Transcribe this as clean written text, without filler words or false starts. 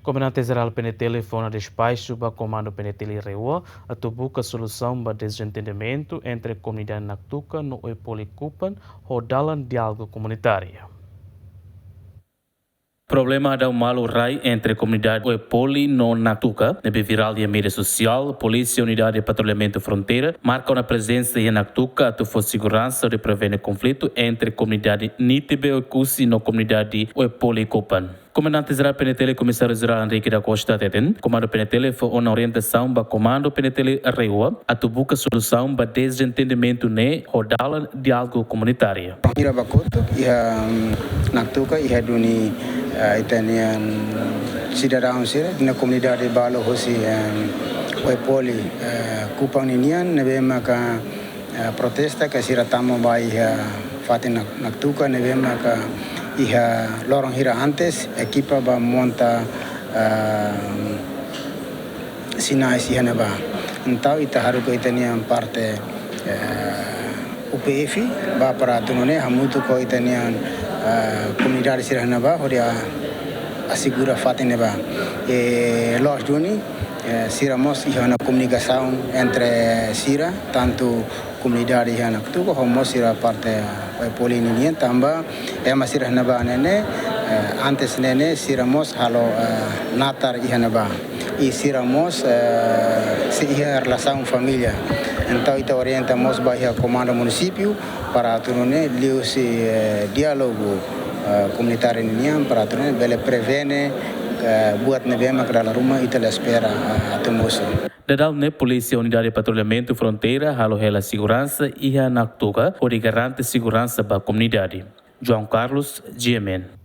Comandante-Geral PNT telefona despacho para comando PNT Reua a buscar solução para desentendimento entre a comunidade Naktuka no Policupan ou dalam diálogo comunitário. Problema da malo rai entre a comunidade Oepoli no Naktuka, nebe viral e a mídia social, polícia e unidade de patrulhamento fronteira marcam a presença em Naktuka a for segurança de prevenir conflito entre a comunidade Nitibe Okusi no comunidade Oepoli Kupan. Comandante-Geral PNT Comissário-Geral Henrique da Costa Teten, Comando PNT foi uma orientação para Comando PNT Reua a buscar solução para desentendimento ne rodala diálogo comunitário. Ira bakoto ia Naktuka ia duni itanian cidadão sira na comunidade balo hosi Oepoli Kupang ninian nebe maka protesta que sira tamo bai fatin Naktuka nebe maka iha lorong hira antes equipa ba monta sinai sihana ba então ita haruko itanian parte UPF ba para tunone hamutu ko itanian comunidade sirahana ba horia assegura fatene ba los juni siramos ihana comunicação entre sira tanto comunidade ihana tuko homo sira parte polininian tamba masih naba nene antes nene siramos halo natar ihana ba e siramos se ia relação família então ita orientamos bahia comando município para turune lius diálogo comunitário ninian para turune bele prevene buat nebema kala rumah ita la espera atomoso. Dadal ne polícia unidade de patrulhamento fronteira halo hela segurança e a Naktuka, onde garante segurança para a comunidade. João Carlos, GMN.